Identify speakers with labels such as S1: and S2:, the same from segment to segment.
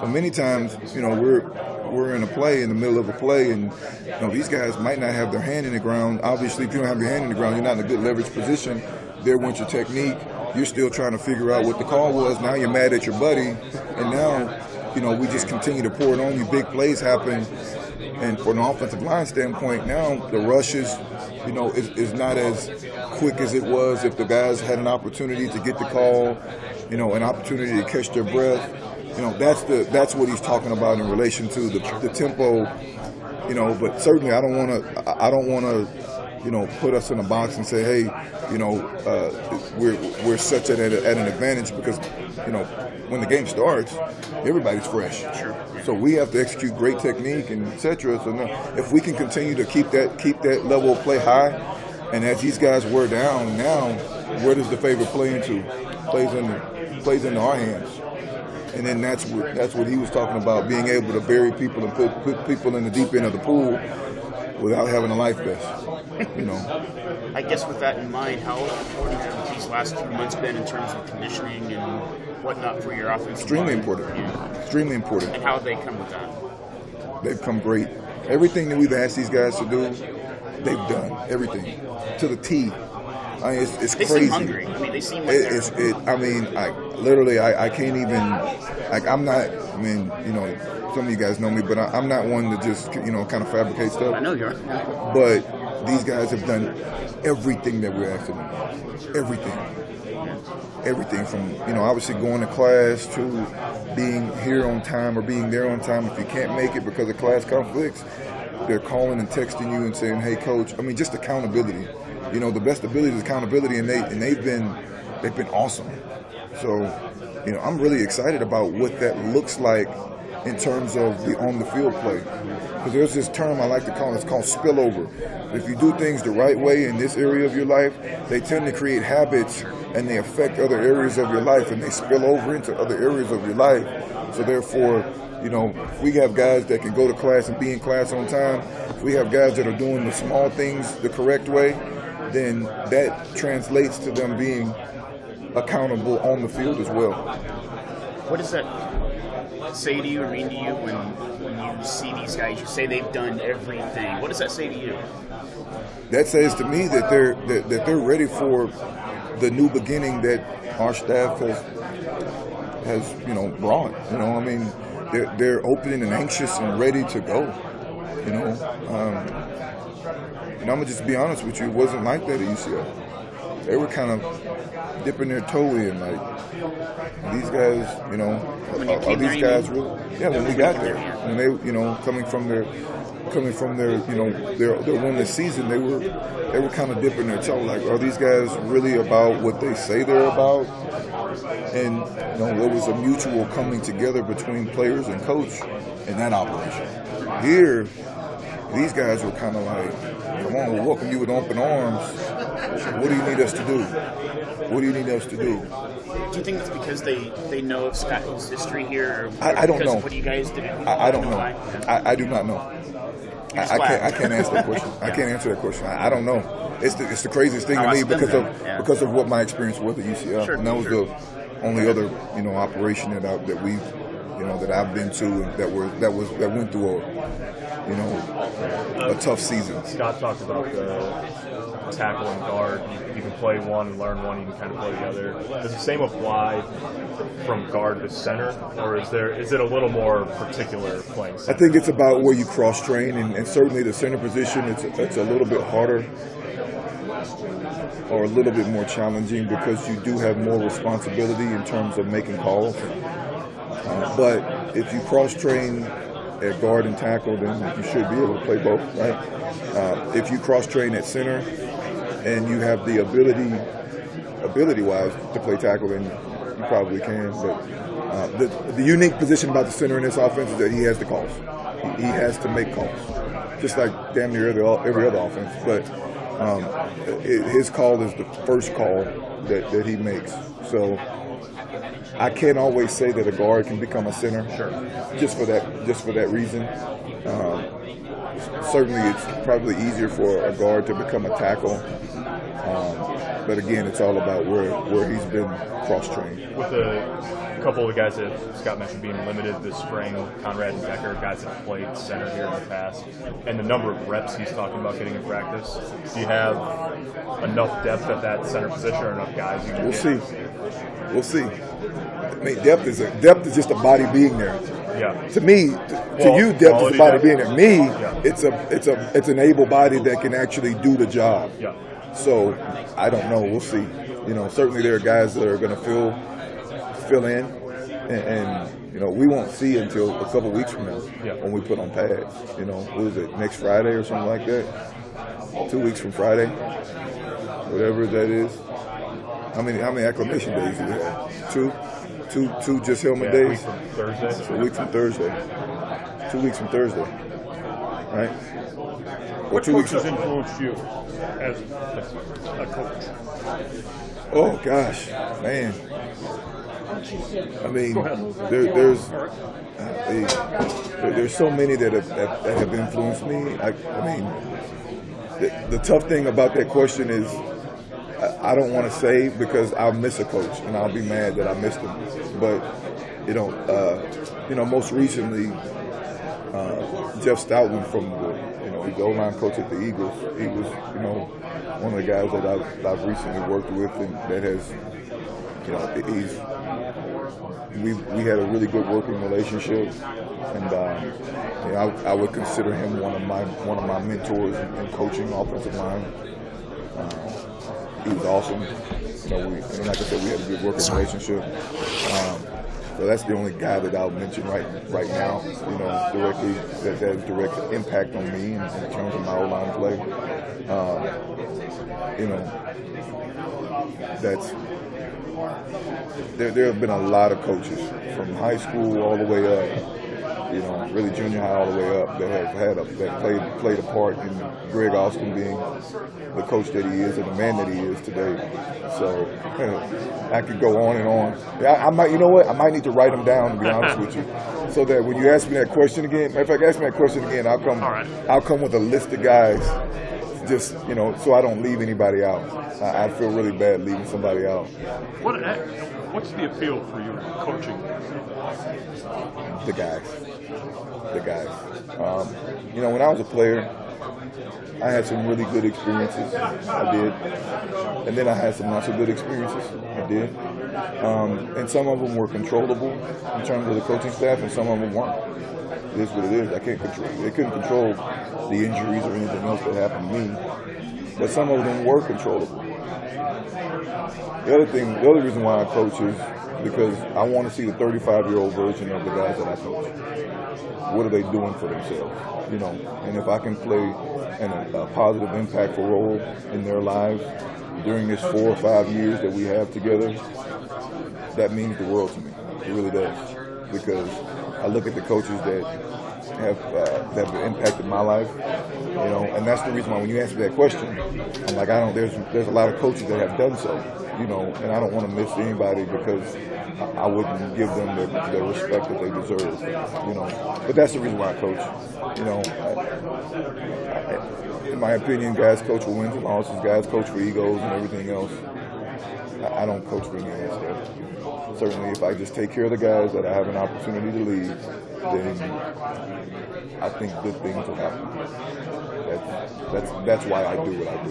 S1: So many times, we're in a play, in the middle of a play, and these guys might not have their hand in the ground. Obviously, if you don't have your hand in the ground, you're not in a good leverage position. There went your technique. You're still trying to figure out what the call was. Now you're mad at your buddy, and now, we just continue to pour it on you. Big plays happen, and from an offensive line standpoint, now the rushes, is not as quick as it was if the guys had an opportunity to get the call, an opportunity to catch their breath. That's what he's talking about in relation to the tempo. But certainly I don't want to put us in a box and say, hey, we're such at an advantage because when the game starts, everybody's fresh.
S2: Sure.
S1: So we have to execute great technique and et cetera. So now, if we can continue to keep that level of play high, and as these guys wear down, now where does the favor play into? Plays into our hands. And then that's what he was talking about, being able to bury people and put people in the deep end of the pool without having a life vest.
S2: I guess with that in mind, how important have these last 2 months been in terms of conditioning and whatnot for your offense?
S1: Extremely important. Yeah. Extremely important.
S2: And how have they come with that?
S1: They've come great. Everything that we've asked these guys to do, they've done. Everything. To the T. It's
S2: they
S1: crazy.
S2: Seem hungry. They seem like
S1: I can't even. I'm not. Some of you guys know me, but I'm not one to just kind of fabricate stuff.
S2: I know you are.
S1: But these guys have done everything that we're asking them. Everything from obviously going to class to being here on time or being there on time. If you can't make it because of class conflicts, they're calling and texting you and saying, "Hey, coach." Just accountability. The best ability is accountability, and they've been awesome. So, I'm really excited about what that looks like in terms of the on-the-field play. Because there's this term I like to call, it's called spillover. If you do things the right way in this area of your life, they tend to create habits, and they affect other areas of your life, and they spill over into other areas of your life. So therefore, if we have guys that can go to class and be in class on time, if we have guys that are doing the small things the correct way, then that translates to them being accountable on the field as well.
S2: What does that say to you or mean to you when you see these guys? You say they've done everything. What does that say to you?
S1: That says to me that they're ready for the new beginning that our staff has brought. They're open and anxious and ready to go. And I'm going to just be honest with you, it wasn't like that at UCF. They were kind of dipping their toe in, like, these guys, are these guys really? Yeah, when we got there. When they, coming from their winless season, they were kind of dipping their toe, like, are these guys really about what they say they're about? And, there was a mutual coming together between players and coach in that operation. Here, these guys were kind of like, come on, we'll welcome you with open arms. What do you need us to do? What do you need us to do?
S2: Do you think it's because they know of Scott's history here? Or
S1: I don't know.
S2: What you guys did?
S1: I don't know. I do not know. I can't answer that question. I can't answer that question. I don't know. It's the craziest thing to me because of what my experience was at UCF.
S2: Sure,
S1: and that was the only other operation that we've that I've been to and that went through a tough season.
S3: Scott talked about the tackle and guard. You can play one and learn one. You can kind of play the other. Does the same apply from guard to center, or is it a little more particular playing center?
S1: I think it's about where you cross train, and certainly the center position. It's a little bit harder or a little bit more challenging because you do have more responsibility in terms of making calls. But if you cross train at guard and tackle, then you should be able to play both, right? If you cross train at center and you have the ability-wise to play tackle, then you probably can. But the unique position about the center in this offense is that he has the calls. He has to make calls, just like damn near every other offense. But his call is the first call that he makes. So I can't always say that a guard can become a center, just for that reason. Certainly, it's probably easier for a guard to become a tackle. But again, it's all about where he's been cross-trained.
S3: With a couple of the guys that Scott mentioned being limited this spring, Conrad and Decker, guys that have played center here in the past, and the number of reps he's talking about getting in practice, do you have enough depth at that center position or enough guys you can
S1: We'll see. I mean, depth is just a body being there.
S3: Yeah.
S1: To me, to you, depth is a body being there. Me, it's an able body that can actually do the job.
S3: Yeah.
S1: So I don't know. We'll see. Certainly there are guys that are going to fill in, and we won't see until a couple weeks from now when we put on pads. What is it, next Friday or something like that? 2 weeks from Friday, whatever that is. How many acclimation days do we have? Two just helmet days.
S3: A week from Thursday.
S1: 2 weeks from Thursday. Right?
S4: What coaches influenced you as a coach?
S1: Oh gosh, man. I mean, there's so many that have influenced me. I mean, the tough thing about that question is I don't want to say because I'll miss a coach and I'll be mad that I missed him. But most recently, Jeff Stoutland from he's the O-line coach at the Eagles. He was one of the guys that I've recently worked with, and that has we had a really good working relationship, and I would consider him one of my mentors in coaching offensive line. He was awesome. Like I said, we had a good working relationship. So that's the only guy that I'll mention right now, directly that has direct impact on me in terms of my O-line play. There have been a lot of coaches from high school all the way up, really junior high all the way up that have played a part in Greg Austin being the coach that he is and the man that he is today. So I could go on and on. I might, I might need to write them down, to be honest with you, so that when you ask me that question again, matter of fact, ask me that question again, I'll come with a list of guys, just so I don't leave anybody out. I feel really bad leaving somebody out.
S4: What's the appeal for you coaching?
S1: The guys. When I was a player, I had some really good experiences. I did. And then I had some not so good experiences. I did. And some of them were controllable in terms of the coaching staff, and some of them weren't. It is what it is. I can't control. They couldn't control the injuries or anything else that happened to me. But some of them were controllable. The other reason why I coach is because I want to see the 35-year-old version of the guys that I coach. What are they doing for themselves? And if I can play a positive, impactful role in their lives during this 4 or 5 years that we have together, that means the world to me. It really does. Because I look at the coaches that have impacted my life, and that's the reason why when you answer that question, I'm like, there's a lot of coaches that have done so, and I don't want to miss anybody because I wouldn't give them the respect that they deserve, But that's the reason why I coach. In my opinion, guys coach for wins and losses, guys coach for egos and everything else. I don't coach for any of that stuff. Certainly, if I just take care of the guys that I have an opportunity to lead, then I think good things will happen. That's why I do what I do.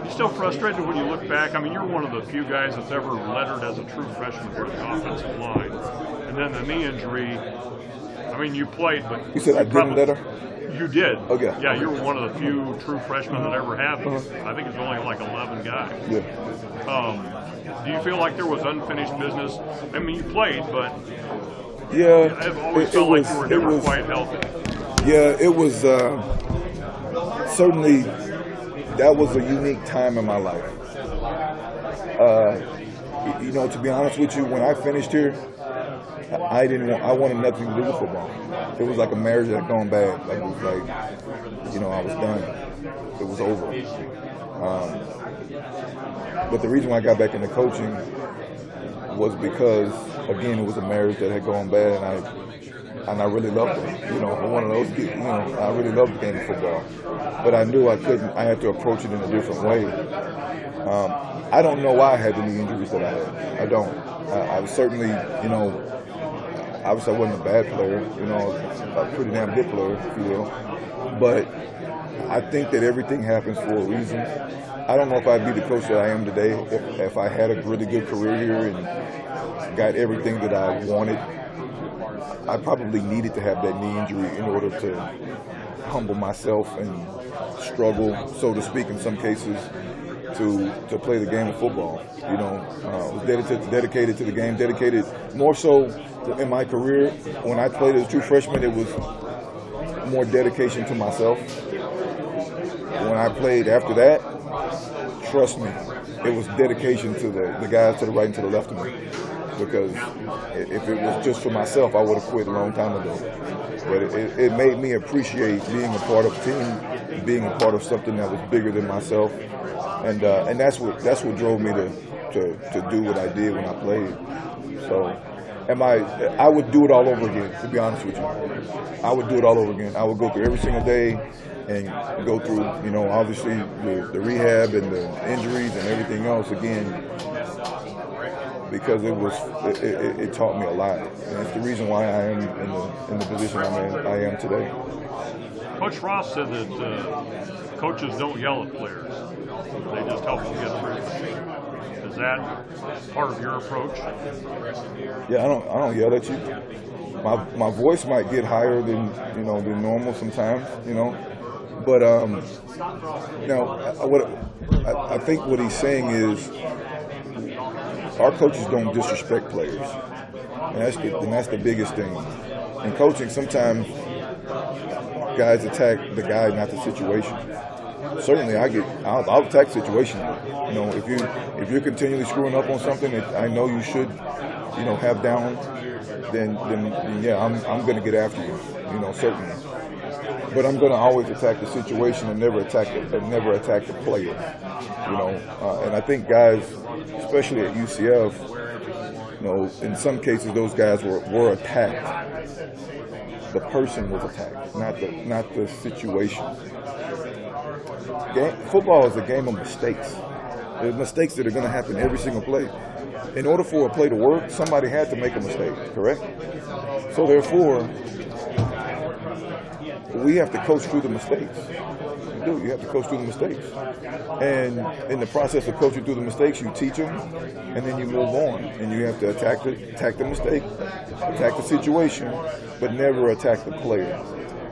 S4: You're still frustrated when you look back? I mean, you're one of the few guys that's ever lettered as a true freshman for the offensive line. And then the knee injury, I mean, you played, but...
S1: You said I didn't letter?
S4: You did.
S1: Okay.
S4: Yeah, you were one of the few true freshmen that ever have. I think it's only like 11 guys.
S1: Yeah.
S4: Do you feel like there was unfinished business? I mean, you played, but
S1: yeah,
S4: I've always felt like you were never quite healthy.
S1: Yeah, it was certainly, that was a unique time in my life. To be honest with you, when I finished here, I wanted nothing to do with football. It was like a marriage that had gone bad. Like, it was like, I was done. It was over. But the reason why I got back into coaching was because, again, it was a marriage that had gone bad, and I really loved it. One of those kids, I really loved the game of football. But I knew I couldn't. I had to approach it in a different way. I don't know why I had the knee injuries that I had. I don't. I was certainly, you know, obviously I wasn't a bad player, you know, a pretty damn good player, if you will. But I think that everything happens for a reason. I don't know if I'd be the coach that I am today if I had a really good career here and got everything that I wanted. I probably needed to have that knee injury in order to humble myself and struggle, so to speak, in some cases, to play the game of football. You know, I was dedicated to the game, dedicated more so in my career. When I played as a true freshman, it was more dedication to myself. When I played after that, trust me, it was dedication to the guys to the right and to the left of me. Because if it was just for myself, I would have quit a long time ago. But it made me appreciate being a part of a team, being a part of something that was bigger than myself, and that's what drove me to do what I did when I played. So, I would do it all over again. To be honest with you, I would do it all over again. I would go through every single day and go through, you know, obviously the rehab and the injuries and everything else again. Because it taught me a lot, and it's the reason why I am in the position I am today.
S4: Coach Ross said that coaches don't yell at players; they just help them get through. Is that part of your approach?
S1: Yeah, I don't yell at you. My voice might get higher than than normal sometimes, but I think what he's saying is, our coaches don't disrespect players, and that's the biggest thing. In coaching, sometimes guys attack the guy, not the situation. Certainly, I'll attack the situation. If you're continually screwing up on something that I know you should, have down, then yeah, I'm going to get after you. Certainly. But I'm going to always attack the situation and never attack the player. And I think guys, especially at UCF, in some cases those guys were attacked. The person was attacked, not the situation. Football is a game of mistakes. There's mistakes that are going to happen every single play. In order for a play to work, somebody had to make a mistake, correct? So therefore, we have to coach through the mistakes. You have to coach through the mistakes. And in the process of coaching through the mistakes, you teach them, and then you move on. And you have to attack the mistake, attack the situation, but never attack the player.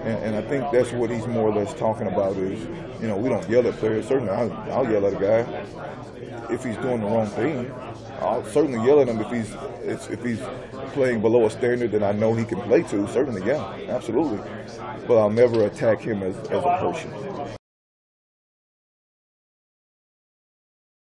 S1: And I think that's what he's more or less talking about is, we don't yell at players. Certainly, I'll yell at a guy if he's doing the wrong thing. I'll certainly yell at him if he's playing below a standard that I know he can play to. Certainly, yeah, absolutely. But I'll never attack him as a person.